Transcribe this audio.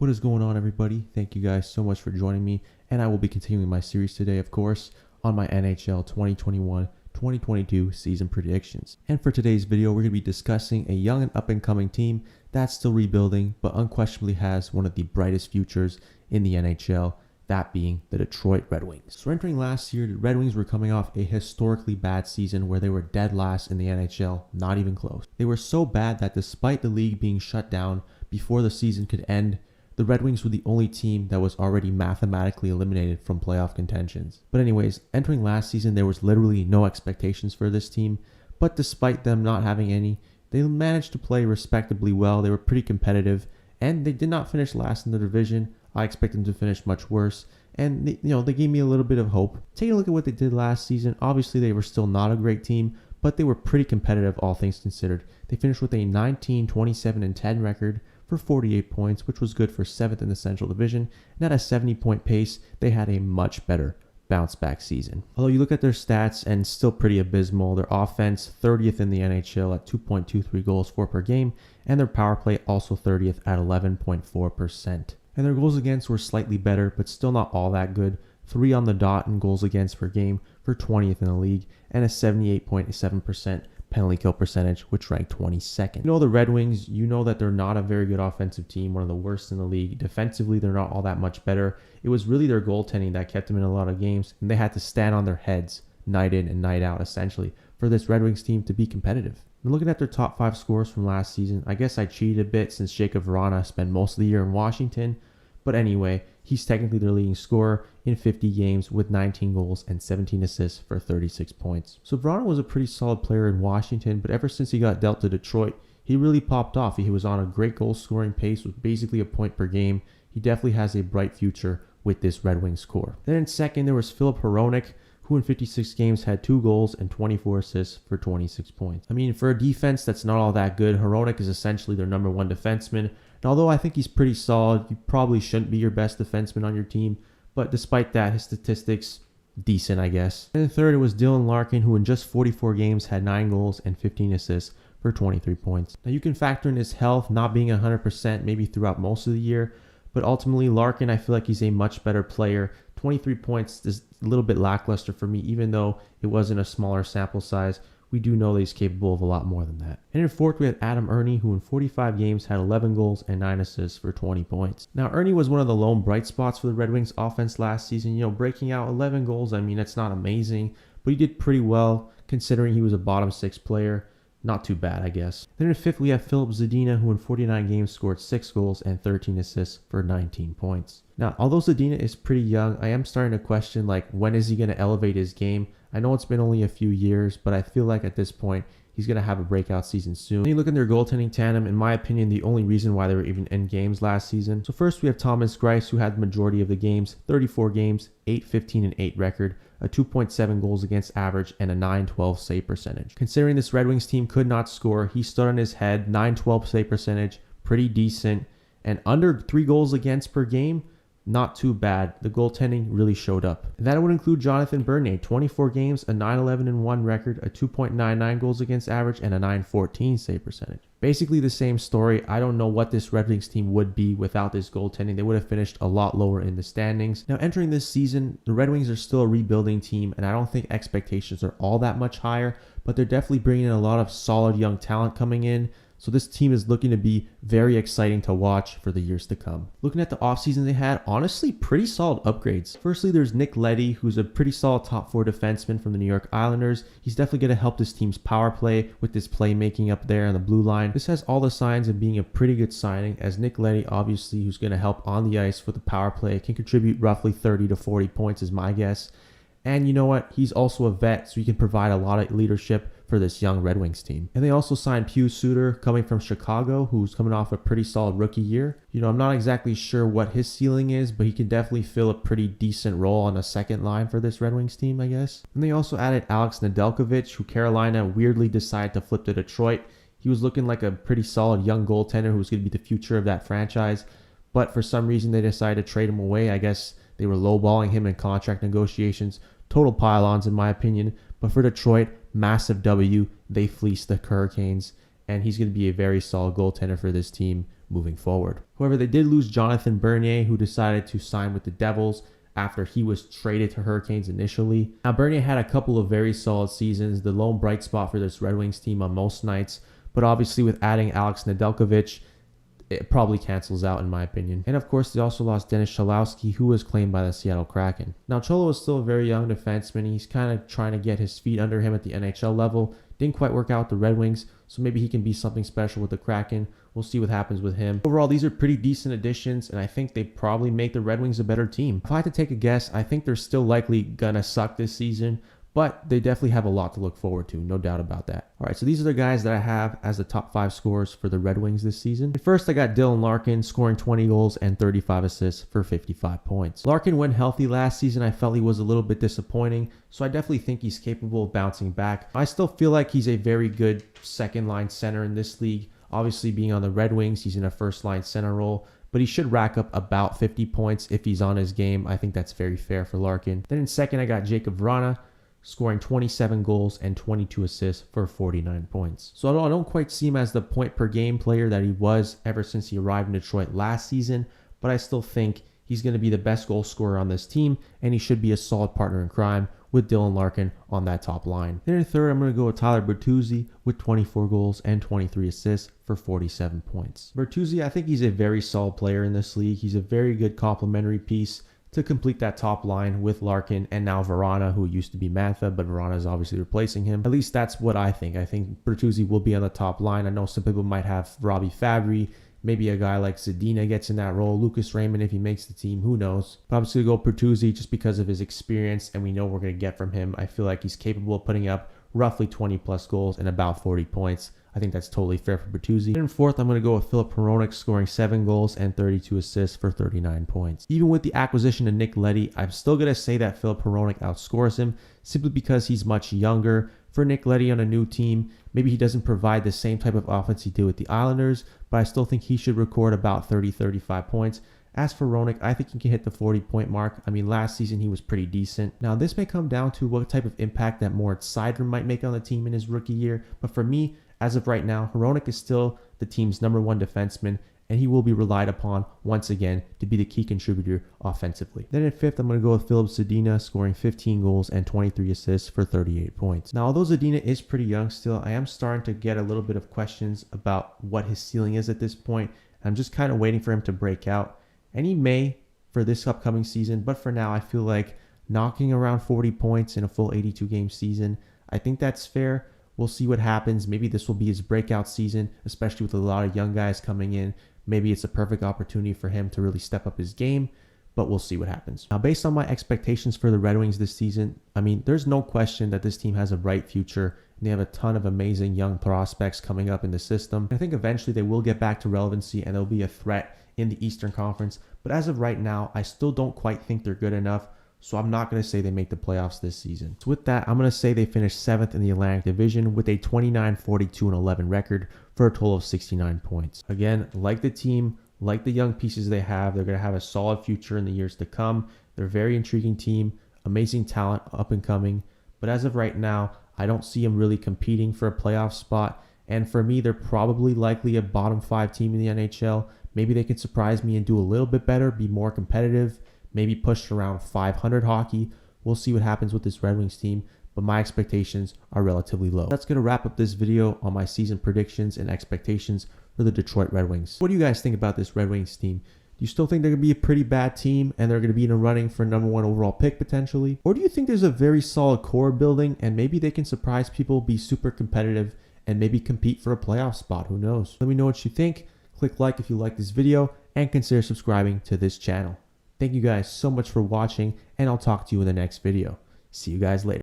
What is going on, everybody? Thank you guys so much for joining me, and I will be continuing my series today, of course, on my NHL 2021-2022 season predictions. And for today's video, we're going to be discussing a young and up-and-coming team that's still rebuilding, but unquestionably has one of the brightest futures in the NHL, that being the Detroit Red Wings. So entering last year, the Red Wings were coming off a historically bad season where they were dead last in the NHL, not even close. They were so bad that despite the league being shut down before the season could end, the Red Wings were the only team that was already mathematically eliminated from playoff contentions. But anyways, entering last season, there was literally no expectations for this team, but despite them not having any, they managed to play respectably well. They were pretty competitive, and they did not finish last in the division. I expect them to finish much worse, and they gave me a little bit of hope. Taking a look at what they did last season, obviously they were still not a great team, but they were pretty competitive, all things considered. They finished with a 19-27-10 record for 48 points, which was good for 7th in the Central Division, and at a 70-point pace, they had a much better bounce-back season. Although you look at their stats, and still pretty abysmal. Their offense, 30th in the NHL at 2.23 goals for per game, and their power play also 30th at 11.4%. And their goals against were slightly better, but still not all that good. 3 on the dot in goals against per game for 20th in the league, and a 78.7% penalty kill percentage, which ranked 22nd. You know the Red Wings, you know that they're not a very good offensive team, one of the worst in the league. Defensively, they're not all that much better. It was really their goaltending that kept them in a lot of games, and they had to stand on their heads night in and night out, essentially, for this Red Wings team to be competitive. And looking at their top 5 scores from last season, I guess I cheated a bit since Jakub Vrana spent most of the year in Washington. But anyway, he's technically their leading scorer in 50 games with 19 goals and 17 assists for 36 points. So Vrana was a pretty solid player in Washington, but ever since he got dealt to Detroit, he really popped off. He was on a great goal scoring pace with basically a point per game. He definitely has a bright future with this Red Wings core. Then in second, there was Filip Hronek, who in 56 games had 2 goals and 24 assists for 26 points. I mean, for a defense that's not all that good, Hronek is essentially their number 1 defenseman. And although I think he's pretty solid, you probably shouldn't be your best defenseman on your team. But despite that, his statistics, decent, I guess. And third, it was Dylan Larkin, who in just 44 games had 9 goals and 15 assists for 23 points. Now you can factor in his health not being 100% maybe throughout most of the year, but ultimately Larkin, I feel like he's a much better player. 23 points is a little bit lackluster for me, even though it wasn't a smaller sample size. We do know that he's capable of a lot more than that. And in fourth, we had Adam Erne, who in 45 games had 11 goals and 9 assists for 20 points. Now, Erne was one of the lone bright spots for the Red Wings offense last season. Breaking out 11 goals, I mean, that's not amazing, but he did pretty well considering he was a bottom 6 player. Not too bad, I guess. Then in fifth, we have Filip Zadina, who in 49 games scored 6 goals and 13 assists for 19 points. Now, although Zadina is pretty young, I am starting to question, when is he going to elevate his game? I know it's been only a few years, but I feel like at this point, he's going to have a breakout season soon. When you look at their goaltending tandem, in my opinion, the only reason why they were even in games last season. So first, we have Thomas Greiss, who had the majority of the games, 34 games, 8-15-8 record, a 2.7 goals against average, and a 9-12 save percentage. Considering this Red Wings team could not score, he stood on his head, 9-12 save percentage, pretty decent, and under 3 goals against per game, not too bad. The goaltending really showed up. And that would include Jonathan Bernier, 24 games, a 9-11-1 record, a 2.99 goals against average, and a 9-14 save percentage. Basically the same story. I don't know what this Red Wings team would be without this goaltending. They would have finished a lot lower in the standings. Now entering this season, the Red Wings are still a rebuilding team, and I don't think expectations are all that much higher, but they're definitely bringing in a lot of solid young talent coming in. So this team is looking to be very exciting to watch for the years to come. Looking at the offseason they had, honestly, pretty solid upgrades. Firstly, there's Nick Leddy, who's a pretty solid top 4 defenseman from the New York Islanders. He's definitely going to help this team's power play with this playmaking up there on the blue line. This has all the signs of being a pretty good signing, as Nick Leddy, obviously, who's going to help on the ice with the power play, can contribute roughly 30 to 40 points is my guess. And you know what? He's also a vet, so he can provide a lot of leadership for this young Red Wings team. And they also signed Pius Suter coming from Chicago, who's coming off a pretty solid rookie year. I'm not exactly sure what his ceiling is, but he can definitely fill a pretty decent role on the second line for this Red Wings team, I guess. And they also added Alex Nedeljkovic, who Carolina weirdly decided to flip to Detroit. He was looking like a pretty solid young goaltender who was going to be the future of that franchise. But for some reason, they decided to trade him away. I guess they were lowballing him in contract negotiations. Total pylons, in my opinion. But for Detroit, massive W. They fleeced the Hurricanes, and he's going to be a very solid goaltender for this team moving forward. However, they did lose Jonathan Bernier, who decided to sign with the Devils after he was traded to Hurricanes initially. Now, Bernier had a couple of very solid seasons, the lone bright spot for this Red Wings team on most nights, but obviously with adding Alex Nedeljkovic, it probably cancels out in my opinion. And of course, they also lost Dennis Cholowski, who was claimed by the Seattle Kraken. Now, Cholo is still a very young defenseman. He's kind of trying to get his feet under him at the NHL level. Didn't quite work out with the Red Wings, so maybe he can be something special with the Kraken. We'll see what happens with him. Overall, these are pretty decent additions, and I think they probably make the Red Wings a better team. If I had to take a guess, I think they're still likely gonna suck this season, but they definitely have a lot to look forward to, no doubt about that. All right, so these are the guys that I have as the top 5 scorers for the Red Wings this season. First, I got Dylan Larkin scoring 20 goals and 35 assists for 55 points. Larkin, when healthy last season, I felt he was a little bit disappointing, so I definitely think he's capable of bouncing back. I still feel like he's a very good second-line center in this league. Obviously, being on the Red Wings, he's in a first-line center role, but he should rack up about 50 points if he's on his game. I think that's very fair for Larkin. Then in second, I got Jakub Vrana, scoring 27 goals and 22 assists for 49 points. So I don't quite see him as the point per game player that he was ever since he arrived in Detroit last season, but I still think he's going to be the best goal scorer on this team, and he should be a solid partner in crime with Dylan Larkin on that top line. Then in third, I'm going to go with Tyler Bertuzzi with 24 goals and 23 assists for 47 points. Bertuzzi, I think he's a very solid player in this league. He's a very good complementary piece to complete that top line with Larkin and now Vrana, who used to be Mantha, but Vrana is obviously replacing him. At least that's what I think. I think Bertuzzi will be on the top line. I know some people might have Robbie Fabry. Maybe a guy like Zadina gets in that role. Lucas Raymond, if he makes the team, who knows? But I'm just going to go Bertuzzi just because of his experience, and we know we're going to get from him. I feel like he's capable of putting up roughly 20 plus goals and about 40 points. I think that's totally fair for Bertuzzi. And in fourth, I'm going to go with Filip Hronek, scoring 7 goals and 32 assists for 39 points. Even with the acquisition of Nick Leddy, I'm still going to say that Filip Hronek outscores him simply because he's much younger. For Nick Leddy on a new team, maybe he doesn't provide the same type of offense he did with the Islanders, but I still think he should record about 30-35 points. As for Hronek, I think he can hit the 40-point mark. I mean, last season he was pretty decent. Now, this may come down to what type of impact that Moritz Seider might make on the team in his rookie year, but for me, as of right now, Hronek is still the team's #1 defenseman, and he will be relied upon once again to be the key contributor offensively. Then in fifth, I'm going to go with Filip Zadina, scoring 15 goals and 23 assists for 38 points. Now, although Zadina is pretty young still, I am starting to get a little bit of questions about what his ceiling is at this point. I'm just kind of waiting for him to break out, and he may for this upcoming season, but for now, I feel like knocking around 40 points in a full 82-game season, I think that's fair. We'll see what happens. Maybe this will be his breakout season, especially with a lot of young guys coming in. Maybe it's a perfect opportunity for him to really step up his game, but we'll see what happens. Now, based on my expectations for the Red Wings this season, I mean, there's no question that this team has a bright future, and they have a ton of amazing young prospects coming up in the system. I think eventually they will get back to relevancy, and they'll be a threat in the Eastern Conference. But as of right now, I still don't quite think they're good enough. So I'm not going to say they make the playoffs this season. So with that, I'm going to say they finished 7th in the Atlantic Division with a 29, 42, and 11 record for a total of 69 points. Again, like the team, like the young pieces they have, they're going to have a solid future in the years to come. They're a very intriguing team, amazing talent, up and coming. But as of right now, I don't see them really competing for a playoff spot. And for me, they're probably likely a bottom 5 team in the NHL. Maybe they can surprise me and do a little bit better, be more competitive. Maybe pushed around 500 hockey. We'll see what happens with this Red Wings team, but my expectations are relatively low. That's going to wrap up this video on my season predictions and expectations for the Detroit Red Wings. What do you guys think about this Red Wings team? Do you still think they're going to be a pretty bad team and they're going to be in a running for #1 overall pick potentially? Or do you think there's a very solid core building and maybe they can surprise people, be super competitive, and maybe compete for a playoff spot? Who knows? Let me know what you think. Click like if you like this video and consider subscribing to this channel. Thank you guys so much for watching, and I'll talk to you in the next video. See you guys later.